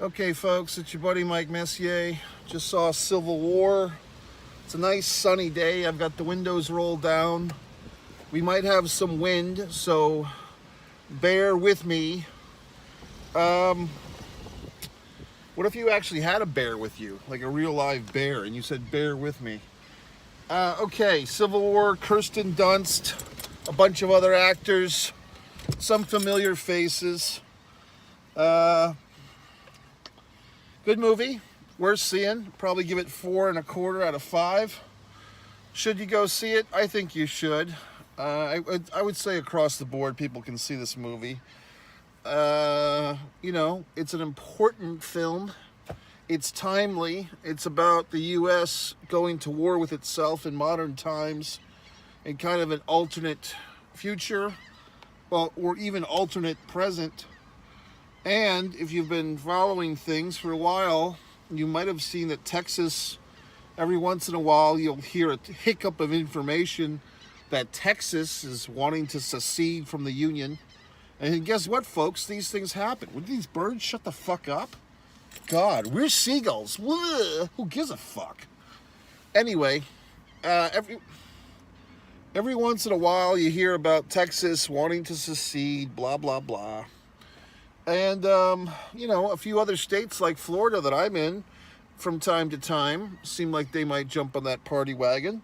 Okay, folks, it's your buddy Mike Messier. Just saw Civil War. It's a nice sunny day. I've got the windows rolled down. We might have some wind, so bear with me. What if you actually had a bear with you, like a real live bear, and you said bear with me? Okay, Civil War, Kirsten Dunst, a bunch of other actors, some familiar faces. Good movie, worth seeing. Probably give it 4.25 out of 5. Should you go see it? I think you should. I would say across the board, people can see this movie. It's an important film. It's timely. It's about the U.S. going to war with itself in modern times, in kind of an alternate future, well, or even alternate present. And if you've been following things for a while, you might have seen that Texas, every once in a while, you'll hear a hiccup of information that Texas is wanting to secede from the Union. And guess what, folks? These things happen. Would these birds shut the fuck up? God, we're seagulls. Whoa, who gives a fuck? Anyway, every once in a while, you hear about Texas wanting to secede, blah, blah, blah. And, a few other states like Florida that I'm in from time to time seem like they might jump on that party wagon.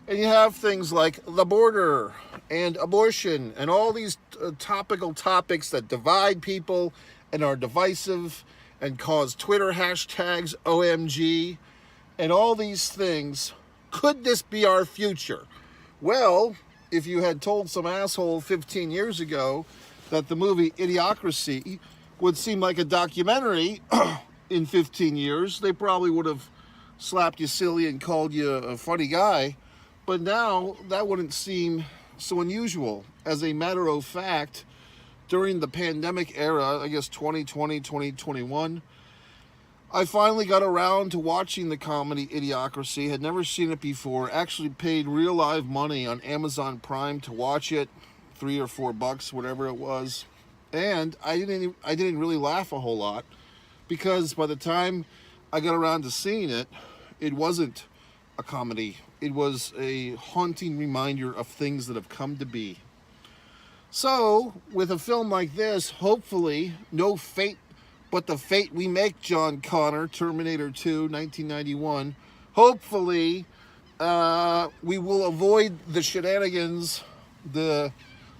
And you have things like the border and abortion and all these topical topics that divide people and are divisive and cause Twitter hashtags, OMG, and all these things. Could this be our future? Well, if you had told some asshole 15 years ago that the movie Idiocracy would seem like a documentary in 15 years, they probably would have slapped you silly and called you a funny guy. But now that wouldn't seem so unusual. As a matter of fact, during the pandemic era, I guess 2020, 2021, I finally got around to watching the comedy Idiocracy. Had never seen it before. Actually paid real live money on Amazon Prime to watch it. $3 or $4, whatever it was. And I didn't really laugh a whole lot, because by the time I got around to seeing it, it wasn't a comedy. It was a haunting reminder of things that have come to be. So, with a film like this, hopefully, no fate but the fate we make, John Connor, Terminator 2, 1991. Hopefully, we will avoid the shenanigans, the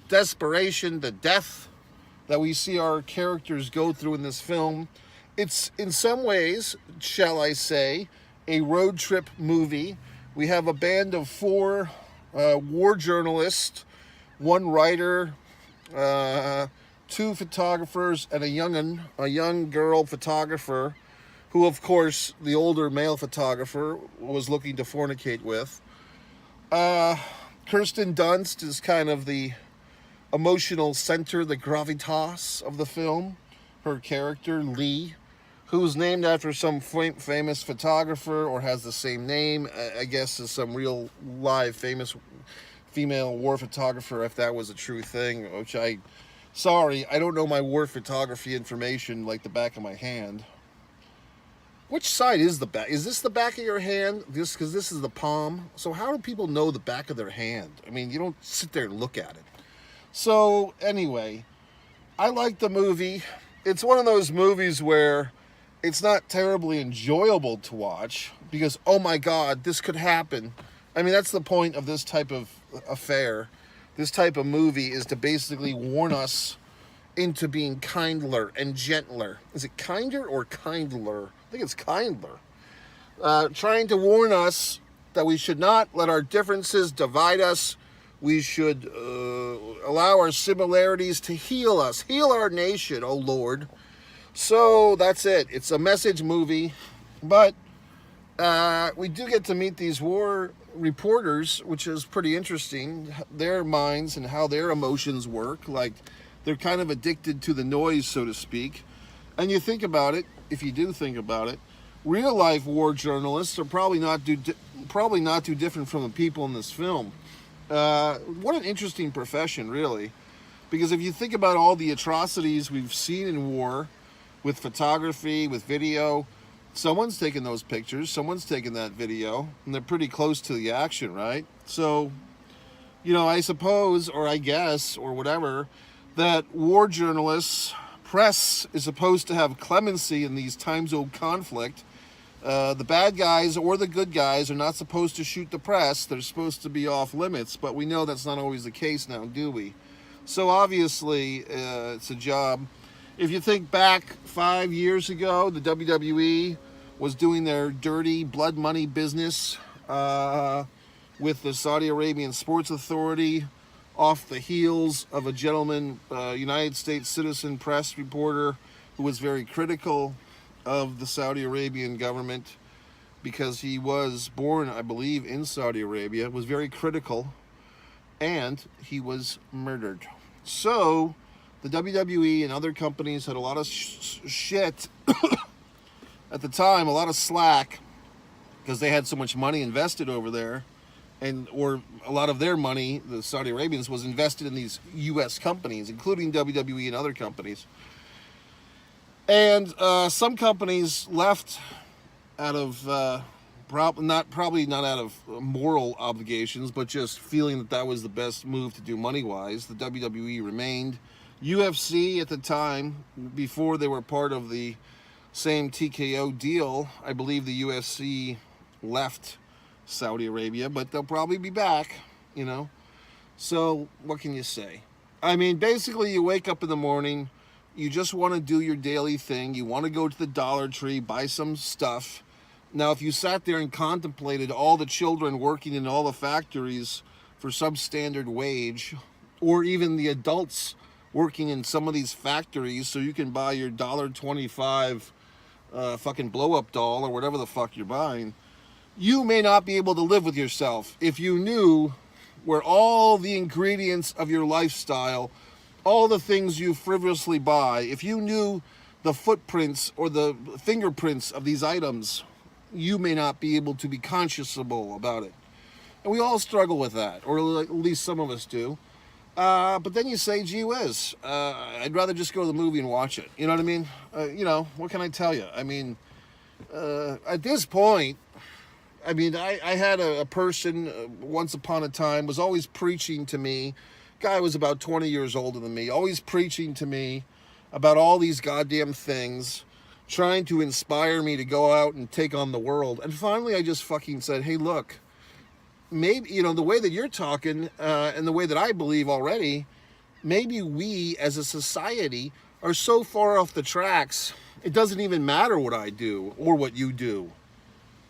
desperation, the death that we see our characters go through in this film. It's, in some ways, shall I say, a road trip movie. We have a band of 4 war journalists, 1 writer, 2 photographers, and a young girl photographer, who, of course, the older male photographer was looking to fornicate with. Kirsten Dunst is kind of the emotional center, the gravitas of the film. Her character, Lee, who's named after some famous photographer, or has the same name, I guess, as some real live famous female war photographer, if that was a true thing, which sorry, I don't know my war photography information like the back of my hand. Which side is the back? Is this the back of your hand? Because this is the palm. So how do people know the back of their hand? I mean, you don't sit there and look at it. So anyway, I like the movie. It's one of those movies where it's not terribly enjoyable to watch because, oh my God, this could happen. I mean, that's the point of this type of affair. This type of movie is to basically warn us into being kindler and gentler. Is it kinder or kindler? I think it's kindler. Trying to warn us that we should not let our differences divide us. We should allow our similarities to heal us. Heal our nation, oh Lord. So that's it. It's a message movie. But we do get to meet these war reporters, which is pretty interesting. Their minds and how their emotions work. Like, they're kind of addicted to the noise, so to speak. And you think about it, if you do think about it, real life war journalists are probably not too different from the people in this film. What an interesting profession, really. Because if you think about all the atrocities we've seen in war, with photography, with video. Someone's taking those pictures, someone's taking that video, and they're pretty close to the action, right? So, I suppose, or I guess, or whatever, that war journalists, press is supposed to have clemency in these times of conflict. The bad guys or the good guys are not supposed to shoot the press. They're supposed to be off limits, but we know that's not always the case now, do we? So obviously, it's a job. If you think back 5 years ago, the WWE was doing their dirty blood money business with the Saudi Arabian Sports Authority off the heels of a gentleman, United States citizen press reporter who was very critical of the Saudi Arabian government because he was born, I believe, in Saudi Arabia, was very critical, and he was murdered. So the WWE and other companies had a lot of shit at the time, a lot of slack, because they had so much money invested over there, or a lot of their money, the Saudi Arabians, was invested in these U.S. companies, including WWE and other companies. And some companies left out of probably not out of moral obligations, but just feeling that was the best move to do money-wise. The WWE remained. UFC at the time, before they were part of the same TKO deal, I believe the UFC left Saudi Arabia, but they'll probably be back, So what can you say? I mean, basically you wake up in the morning, you just want to do your daily thing, you want to go to the Dollar Tree, buy some stuff. Now, if you sat there and contemplated all the children working in all the factories for substandard wage, or even the adults working in some of these factories so you can buy your $1.25 fucking blow-up doll or whatever the fuck you're buying, you may not be able to live with yourself if you knew where all the ingredients of your lifestyle, all the things you frivolously buy, if you knew the footprints or the fingerprints of these items, you may not be able to be conscionable about it. And we all struggle with that, or at least some of us do. But then you say, gee whiz, I'd rather just go to the movie and watch it. You know what I mean? What can I tell you? I mean, at this point, I had a person once upon a time was always preaching to me. Guy was about 20 years older than me, always preaching to me about all these goddamn things, trying to inspire me to go out and take on the world. And finally, I just fucking said, hey, look, maybe, the way that you're talking and the way that I believe already, maybe we as a society are so far off the tracks, it doesn't even matter what I do or what you do.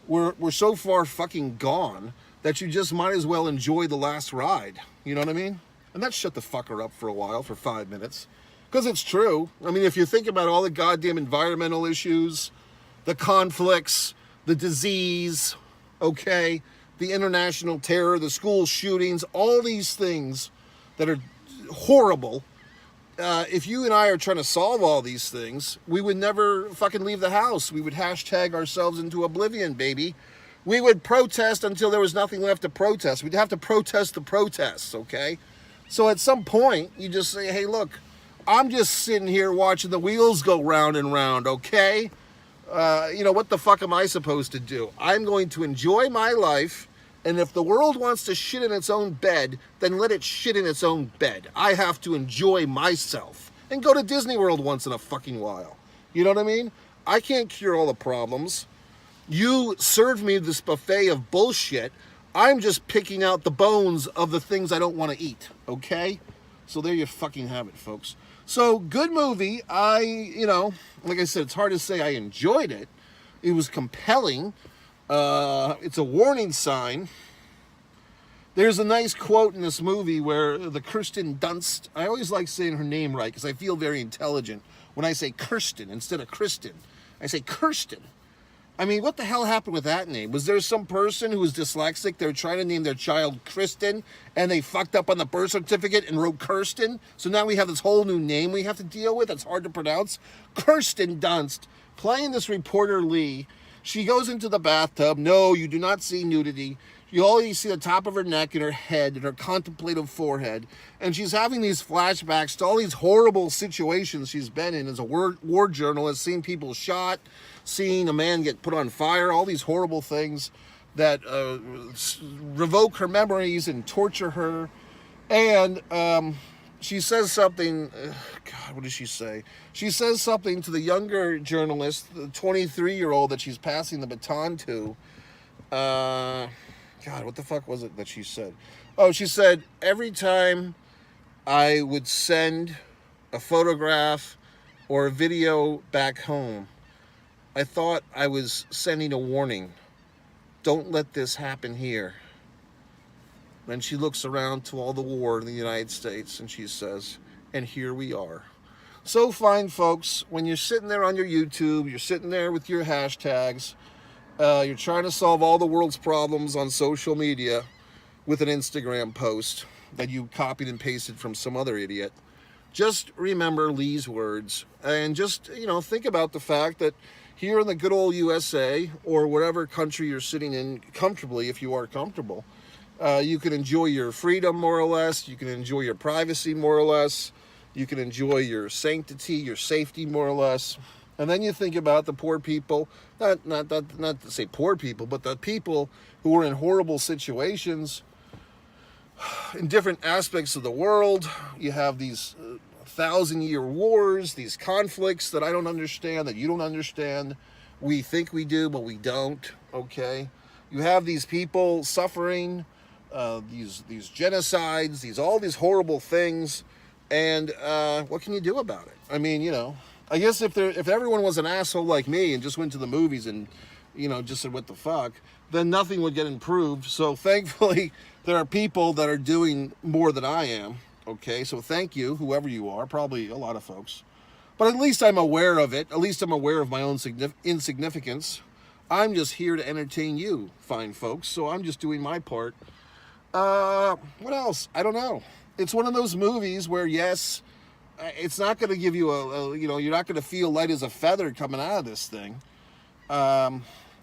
We're so far fucking gone that you just might as well enjoy the last ride. You know what I mean? And that shut the fucker up for a while, for 5 minutes. Because it's true. I mean, if you think about all the goddamn environmental issues, the conflicts, the disease, okay, the international terror, the school shootings, all these things that are horrible. If you and I are trying to solve all these things, we would never fucking leave the house. We would hashtag ourselves into oblivion, baby. We would protest until there was nothing left to protest. We'd have to protest the protests, okay? So at some point, you just say, hey, look, I'm just sitting here watching the wheels go round and round, okay? What the fuck am I supposed to do? I'm going to enjoy my life, and if the world wants to shit in its own bed, then let it shit in its own bed. I have to enjoy myself and go to Disney World once in a fucking while. You know what I mean? I can't cure all the problems. You served me this buffet of bullshit. I'm just picking out the bones of the things I don't want to eat, okay? So there you fucking have it, folks. So, good movie. Like I said, it's hard to say I enjoyed it. It was compelling. It's a warning sign. There's a nice quote in this movie where the KIRSTEN Dunst, I always like saying her name right because I feel very intelligent when I say KIRSTEN instead of KRISTEN. I say KIRSTEN. I mean, what the hell happened with that name? Was there some person who was dyslexic? They were trying to name their child KRISTEN, and they fucked up on the birth certificate and wrote KIRSTEN? So now we have this whole new name we have to deal with that's hard to pronounce. KIRSTEN Dunst, playing this reporter Lee. She goes into the bathtub. No, you do not see nudity. You only see the top of her neck and her head and her contemplative forehead. And she's having these flashbacks to all these horrible situations she's been in as a war journalist, seeing people shot, seeing a man get put on fire, all these horrible things that revoke her memories and torture her. And she says something, God, what does she say? She says something to the younger journalist, the 23-year-old that she's passing the baton to. God, what the fuck was it that she said? Oh, she said, every time I would send a photograph or a video back home, I thought I was sending a warning. Don't let this happen here. Then she looks around to all the war in the United States and she says, and here we are. So fine, folks, when you're sitting there on your YouTube, you're sitting there with your hashtags, you're trying to solve all the world's problems on social media with an Instagram post that you copied and pasted from some other idiot. Just remember Lee's words and just, think about the fact that here in the good old USA or whatever country you're sitting in comfortably, if you are comfortable, you can enjoy your freedom more or less. You can enjoy your privacy more or less. You can enjoy your sanctity, your safety more or less. And then you think about the poor people, not to say poor people, but the people who are in horrible situations in different aspects of the world. You have these 1,000-year wars, these conflicts that I don't understand, that you don't understand. We think we do, but we don't, okay? You have these people suffering, these genocides, all these horrible things, and what can you do about it? I mean, I guess if everyone was an asshole like me and just went to the movies and, just said, what the fuck, then nothing would get improved. So thankfully, there are people that are doing more than I am. Okay, so thank you, whoever you are, probably a lot of folks. But at least I'm aware of it. At least I'm aware of my own insignificance. I'm just here to entertain you, fine folks. So I'm just doing my part. What else? I don't know. It's one of those movies where, yes, it's not going to give you you're not going to feel light as a feather coming out of this thing.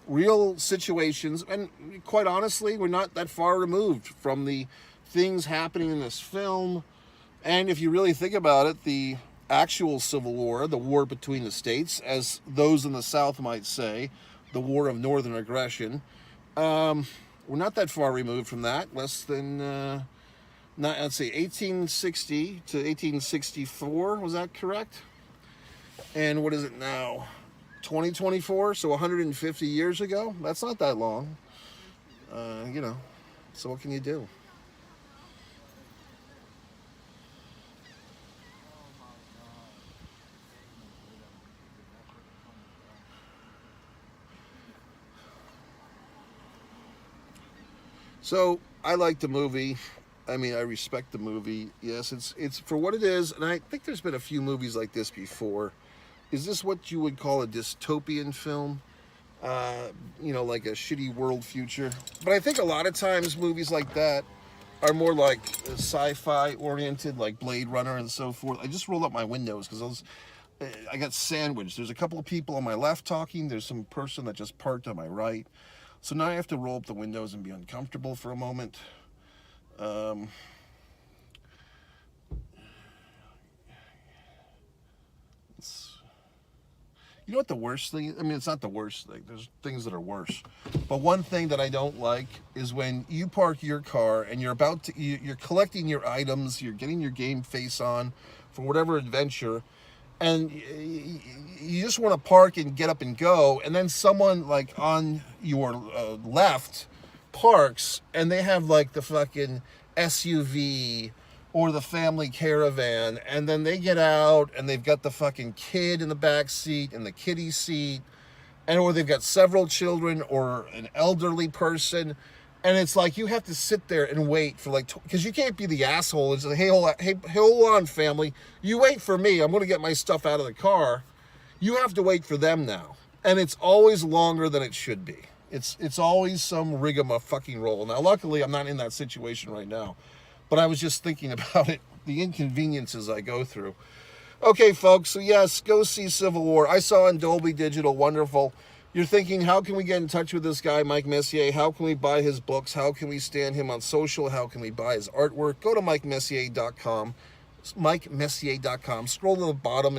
Real situations, and quite honestly, we're not that far removed from the things happening in this film. And if you really think about it, the actual Civil War, the war between the states, as those in the South might say, the war of northern aggression, we're not that far removed from that. Less than, let's see, 1860 to 1864, was that correct? And what is it now? 2024, so 150 years ago? That's not that long. So what can you do? So I like the movie. I mean, I respect the movie. Yes, it's for what it is, and I think there's been a few movies like this before. Is this what you would call a dystopian film? Like a shitty world future. But I think a lot of times movies like that are more like sci-fi oriented, like Blade Runner and so forth. I just rolled up my windows because I got sandwiched. There's a couple of people on my left talking. There's some person that just parked on my right. So now I have to roll up the windows and be uncomfortable for a moment. You know what the worst thing is? I mean, it's not the worst thing. There's things that are worse. But one thing that I don't like is when you park your car and you're you're collecting your items, you're getting your game face on for whatever adventure, and you just want to park and get up and go, and then someone like on your left parks and they have like the fucking SUV or the family caravan, and then they get out and they've got the fucking kid in the back seat and the kiddie seat, or they've got several children or an elderly person, and it's like you have to sit there and wait for because you can't be the asshole and say, hey, hold on, family, you wait for me, I'm going to get my stuff out of the car. You have to wait for them now, and it's always longer than it should be. It's always some rigmarole. Now, luckily, I'm not in that situation right now. But I was just thinking about it, the inconveniences I go through. Okay, folks, so yes, go see Civil War. I saw it in Dolby Digital, wonderful. You're thinking, how can we get in touch with this guy, Mike Messier? How can we buy his books? How can we stand him on social? How can we buy his artwork? Go to MikeMessier.com. MikeMessier.com. Scroll to the bottom